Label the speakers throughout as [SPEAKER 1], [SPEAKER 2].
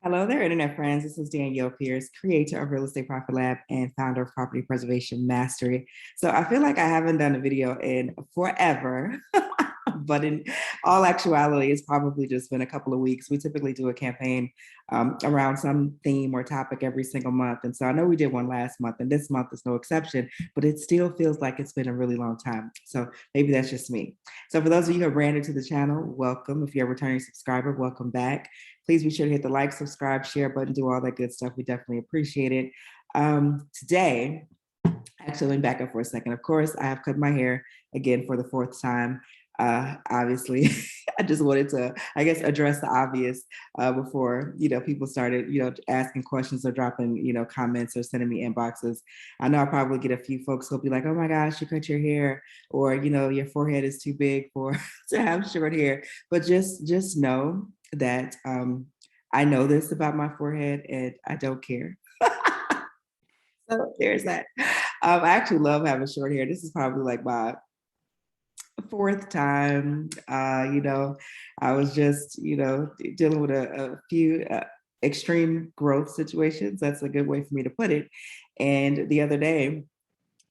[SPEAKER 1] Hello there, Internet friends. This is Danielle Pierce, creator of Real Estate Profit Lab and founder of Property Preservation Mastery. So I feel like I haven't done a video in forever, but in all actuality, it's probably just been a couple of weeks. We typically do a campaign around some theme or topic every single month. And so I know we did one last month, and this month is no exception, but it still feels like it's been a really long time. So maybe that's just me. So for those of you who are brand new to the channel, welcome. If you're a returning subscriber, welcome back. Please be sure to hit the like, subscribe, share button, do all that good stuff. We definitely appreciate it. Today, actually, let me back up for a second. Of course, I have cut my hair again for the fourth time. Obviously, I just wanted to, I guess, address the obvious before, people started, asking questions or dropping, comments or sending me inboxes. I know I'll probably get a few folks who'll be like, oh my gosh, you cut your hair, or, your forehead is too big for to have short hair. But just know that I know this about my forehead and I don't care. So there's that. I actually love having short hair. This is probably like my fourth time. I was just, dealing with a few extreme growth situations. That's a good way for me to put it. And the other day,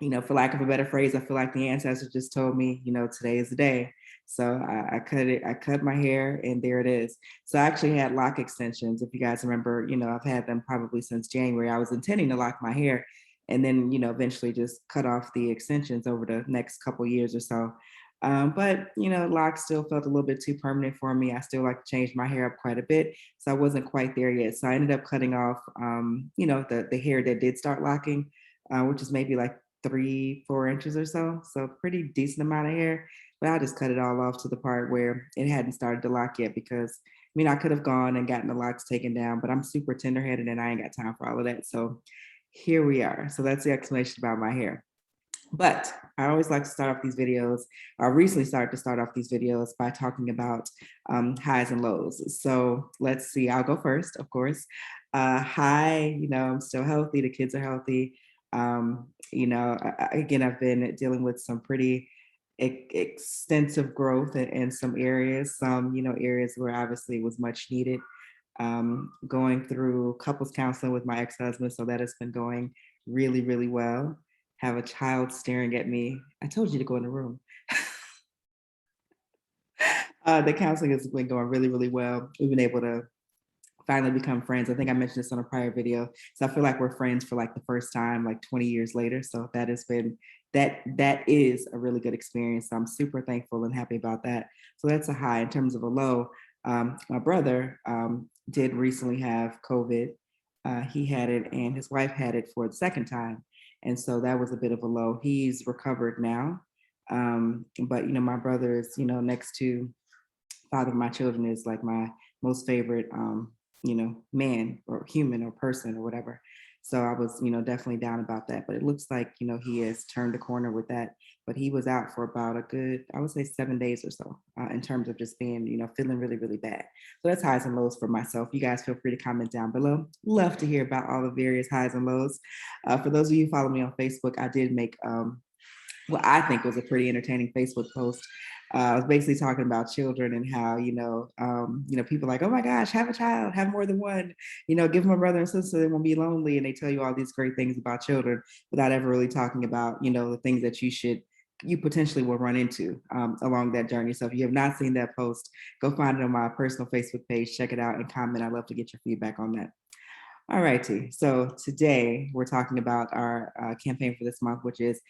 [SPEAKER 1] for lack of a better phrase, I feel like the ancestors just told me, today is the day. So I cut it. I cut my hair, and there it is. So I actually had lock extensions. If you guys remember, I've had them probably since January. I was intending to lock my hair, and then eventually just cut off the extensions over the next couple years or so. But locks still felt a little bit too permanent for me. I still like to change my hair up quite a bit, so I wasn't quite there yet. So I ended up cutting off, the hair that did start locking, which is maybe like 3-4 inches or so. So pretty decent amount of hair, but I just cut it all off to the part where it hadn't started to lock yet, because I could have gone and gotten the locks taken down, but I'm super tender-headed and I ain't got time for all of that. So here we are. So that's the explanation about my hair. But I always like to start off these videos. I recently started to start off these videos by talking about highs and lows. So let's see, I'll go first, of course. High, I'm still healthy. The kids are healthy. Again, I've been dealing with some pretty extensive growth in some areas, areas where obviously it was much needed. Going through couples counseling with my ex-husband. So that has been going really, really well. Have a child staring at me. I told you to go in the room. The counseling has been going really, really well. We've been able to finally become friends. I think I mentioned this on a prior video. So I feel like we're friends for like the first time, like 20 years later. So that has been, that is a really good experience. So I'm super thankful and happy about that. So that's a high. In terms of a low, my brother did recently have COVID. He had it and his wife had it for the second time. And so that was a bit of a low. He's recovered now. But, my brother is, next to father of my children, is like my most favorite, man or human or person or whatever. So I was, definitely down about that. But it looks like, he has turned the corner with that. But he was out for about a good, I would say 7 days or so, in terms of just being, feeling really, really bad. So that's highs and lows for myself. You guys feel free to comment down below. Love to hear about all the various highs and lows. For those of you who follow me on Facebook, I did make what I think was a pretty entertaining Facebook post. I was basically talking about children and how, people like, oh my gosh, have a child, have more than one, give them a brother and sister, they won't be lonely. And they tell you all these great things about children without ever really talking about, the things that you potentially will run into along that journey. So if you have not seen that post, go find it on my personal Facebook page, check it out and comment. I'd love to get your feedback on that. All righty. So today we're talking about our campaign for this month, which is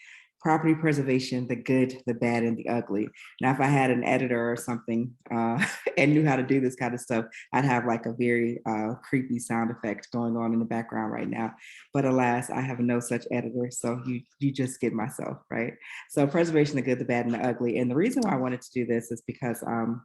[SPEAKER 1] property preservation, the good, the bad, and the ugly. Now, if I had an editor or something and knew how to do this kind of stuff, I'd have like a very creepy sound effect going on in the background right now. But alas, I have no such editor. So you just get myself, right? So preservation, the good, the bad, and the ugly. And the reason why I wanted to do this is because well,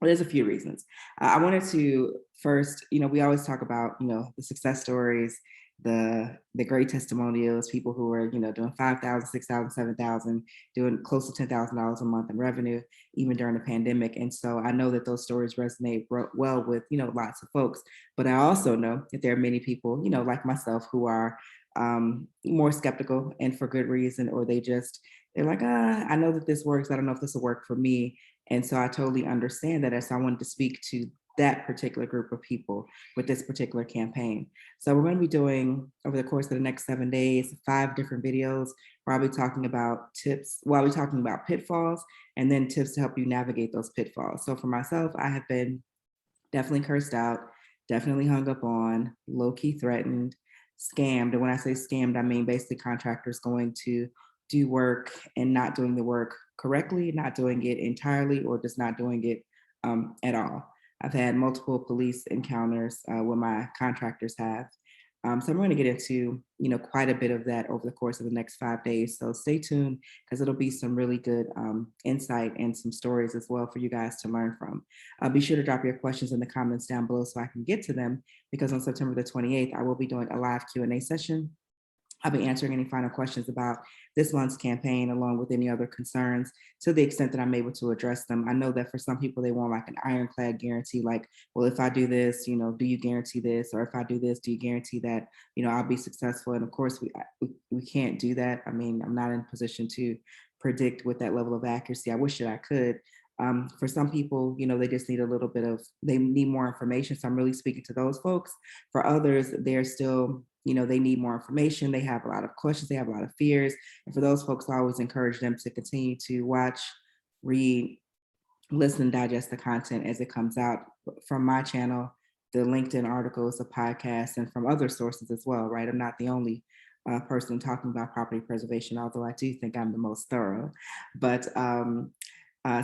[SPEAKER 1] there's a few reasons. I wanted to first, we always talk about, the success stories, the great testimonials, people who are, doing 5,000, 6,000, 7,000, doing close to $10,000 a month in revenue, even during the pandemic. And so I know that those stories resonate well with, lots of folks, but I also know that there are many people, like myself, who are more skeptical, and for good reason, or they're like, I know that this works. I don't know if this will work for me. And so I totally understand that. So I wanted to speak to that particular group of people with this particular campaign. So we're going to be doing over the course of the next 7 days, 5 different videos where I'll be talking about tips, while we're talking about pitfalls, and then tips to help you navigate those pitfalls. So for myself, I have been definitely cursed out, definitely hung up on, low-key threatened, scammed. And when I say scammed, I mean basically contractors going to do work and not doing the work correctly, not doing it entirely, or just not doing it at all. I've had multiple police encounters where my contractors have. So I'm going to get into, quite a bit of that over the course of the next 5 days. So stay tuned because it'll be some really good insight and some stories as well for you guys to learn from. Be sure to drop your questions in the comments down below so I can get to them, because on September the 28th, I will be doing a live Q&A session. I'll be answering any final questions about this month's campaign, along with any other concerns, to the extent that I'm able to address them. I know that for some people, they want like an ironclad guarantee, like, well, if I do this, do you guarantee this? Or if I do this, do you guarantee that, I'll be successful? And of course, we can't do that. I mean, I'm not in a position to predict with that level of accuracy. I wish that I could. For some people, they just need they need more information. So I'm really speaking to those folks. For others, they're still, they need more information. They have a lot of questions. They have a lot of fears. And for those folks, I always encourage them to continue to watch, read, listen, and digest the content as it comes out from my channel, the LinkedIn articles, the podcast, and from other sources as well, right? I'm not the only person talking about property preservation, although I do think I'm the most thorough. But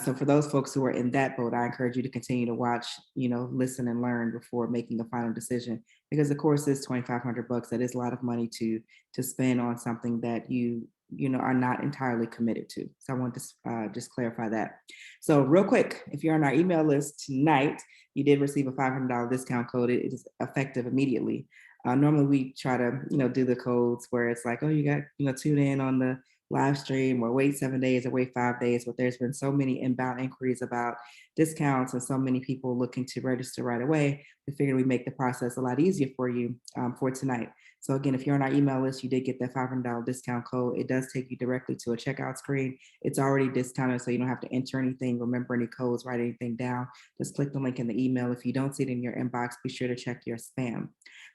[SPEAKER 1] so for those folks who are in that boat, I encourage you to continue to watch, listen and learn before making a final decision, because the course is $2,500. That is a lot of money to spend on something that you are not entirely committed to. So I want to just clarify that. So real quick, if you're on our email list tonight, you did receive a $500 discount code. It is effective immediately. Normally we try to, do the codes where it's like, oh, you got, tune in on the live stream or wait 7 days or wait 5 days. But there's been so many inbound inquiries about discounts and so many people looking to register right away. We figured we'd make the process a lot easier for you for tonight. So again, if you're on our email list, you did get that $500 discount code. It does take you directly to a checkout screen. It's already discounted, so you don't have to enter anything, remember any codes, write anything down. Just click the link in the email. If you don't see it in your inbox, be sure to check your spam.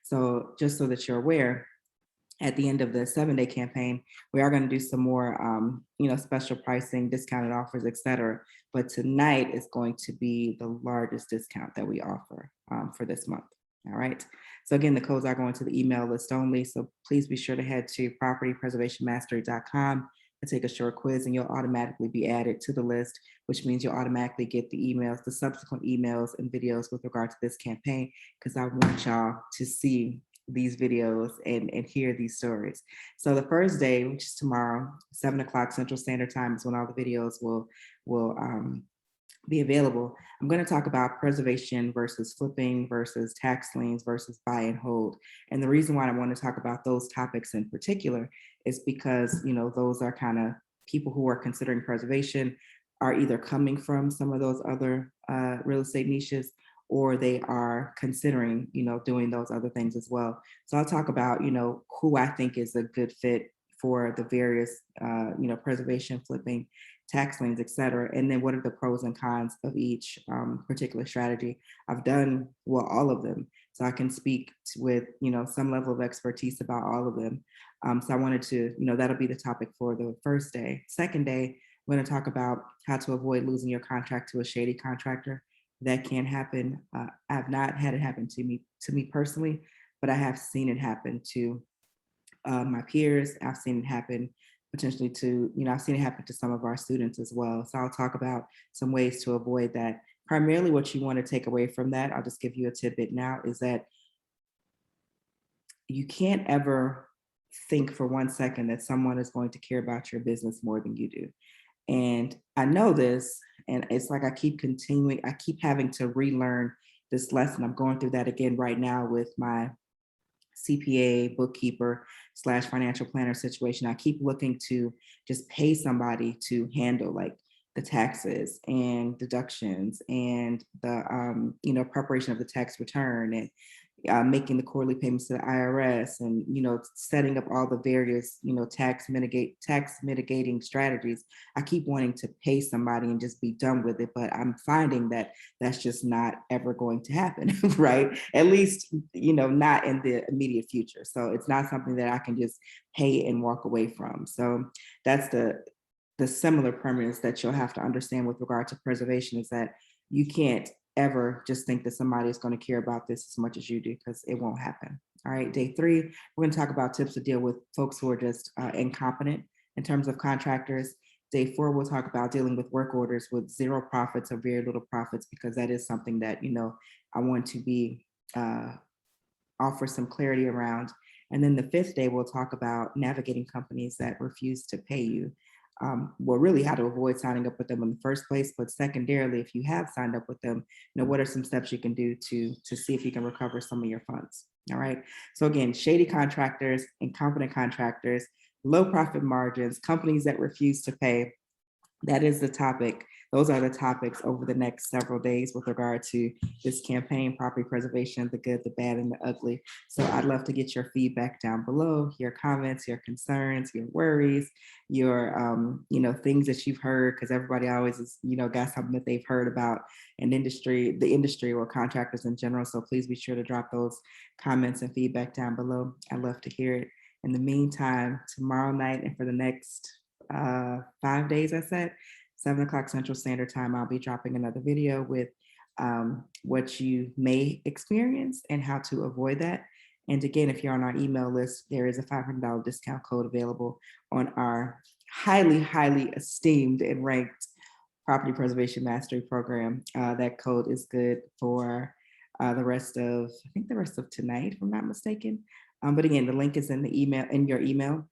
[SPEAKER 1] So just so that you're aware, at the end of the 7-day campaign, we are going to do some more, special pricing, discounted offers, et cetera. But tonight is going to be the largest discount that we offer for this month. All right. So again, the codes are going to the email list only. So please be sure to head to propertypreservationmastery.com and take a short quiz, and you'll automatically be added to the list, which means you'll automatically get the emails, the subsequent emails and videos with regard to this campaign, because I want y'all to see these videos and hear these stories. So the first day, which is tomorrow, 7 o'clock Central Standard Time, is when all the videos will be available. I'm going to talk about preservation versus flipping versus tax liens versus buy and hold. And the reason why I want to talk about those topics in particular is because, those are kind of people who are considering preservation are either coming from some of those other real estate niches, or they are considering, doing those other things as well. So I'll talk about, who I think is a good fit for the various, preservation, flipping, tax liens, et cetera. And then what are the pros and cons of each particular strategy. I've done, all of them. So I can speak with, some level of expertise about all of them. So I wanted to, that'll be the topic for the first day. Second day, I'm going to talk about how to avoid losing your contract to a shady contractor. That can happen. I've not had it happen to me personally, but I have seen it happen to my peers. I've seen it happen potentially to, I've seen it happen to some of our students as well. So I'll talk about some ways to avoid that. Primarily what you want to take away from that, I'll just give you a tidbit now, is that you can't ever think for 1 second that someone is going to care about your business more than you do. And I know this, and it's like I keep having to relearn this lesson. I'm going through that again right now with my CPA, bookkeeper / financial planner situation. I keep looking to just pay somebody to handle like the taxes and deductions and the preparation of the tax return and making the quarterly payments to the IRS, and setting up all the various tax mitigating strategies. I keep wanting to pay somebody and just be done with it, but I'm finding that that's just not ever going to happen, right? At least not in the immediate future. So it's not something that I can just pay and walk away from. So that's the similar permanence that you'll have to understand with regard to preservation, is that you can't ever just think that somebody is going to care about this as much as you do, because it won't happen. All right, day 3, we're going to talk about tips to deal with folks who are just incompetent in terms of contractors. Day 4, we'll talk about dealing with work orders with zero profits or very little profits, because that is something that I want to be offer some clarity around. And then the 5th day, we'll talk about navigating companies that refuse to pay you. Well, really how to avoid signing up with them in the first place, but secondarily, if you have signed up with them, what are some steps you can do to see if you can recover some of your funds. All right. So again, shady contractors, incompetent contractors, low profit margins, companies that refuse to pay. That is the topic. Those are the topics over the next several days with regard to this campaign, property preservation, the good, the bad, and the ugly. So I'd love to get your feedback down below, your comments, your concerns, your worries, your things that you've heard, because everybody always is, got something that they've heard about the industry or contractors in general. So please be sure to drop those comments and feedback down below. I'd love to hear it. In the meantime, tomorrow night and for the next 5 days, I said, 7 o'clock Central Standard Time, I'll be dropping another video with what you may experience and how to avoid that. And again, if you're on our email list, there is a $500 discount code available on our highly, highly esteemed and ranked Property Preservation Mastery Program. That code is good for the rest of tonight, if I'm not mistaken. But again, the link is in your email.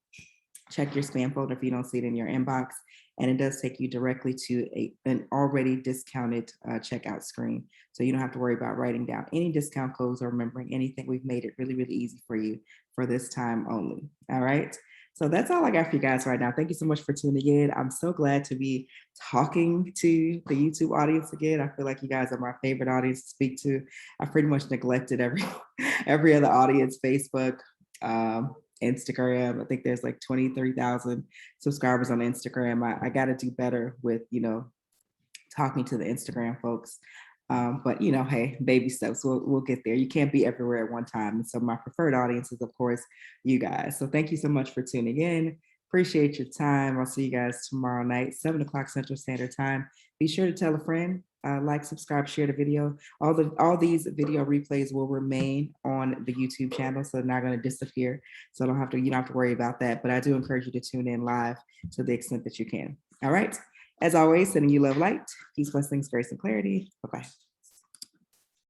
[SPEAKER 1] Check your spam folder if you don't see it in your inbox. And it does take you directly to an already discounted checkout screen. So you don't have to worry about writing down any discount codes or remembering anything. We've made it really, really easy for you for this time only. All right. So that's all I got for you guys right now. Thank you so much for tuning in. I'm so glad to be talking to the YouTube audience again. I feel like you guys are my favorite audience to speak to. I pretty much neglected every other audience, Facebook, Instagram. I think there's like 23,000 subscribers on Instagram. I got to do better with, talking to the Instagram folks. But hey, baby steps, we'll get there. You can't be everywhere at one time. And so my preferred audience is, of course, you guys. So thank you so much for tuning in. Appreciate your time. I'll see you guys tomorrow night, 7 o'clock Central Standard Time. Be sure to tell a friend. Like, subscribe, share the video. All these video replays will remain on the YouTube channel, so they're not going to disappear. So you don't have to worry about that. But I do encourage you to tune in live to the extent that you can. All right. As always, sending you love, light, peace, blessings, grace, and clarity. Bye-bye.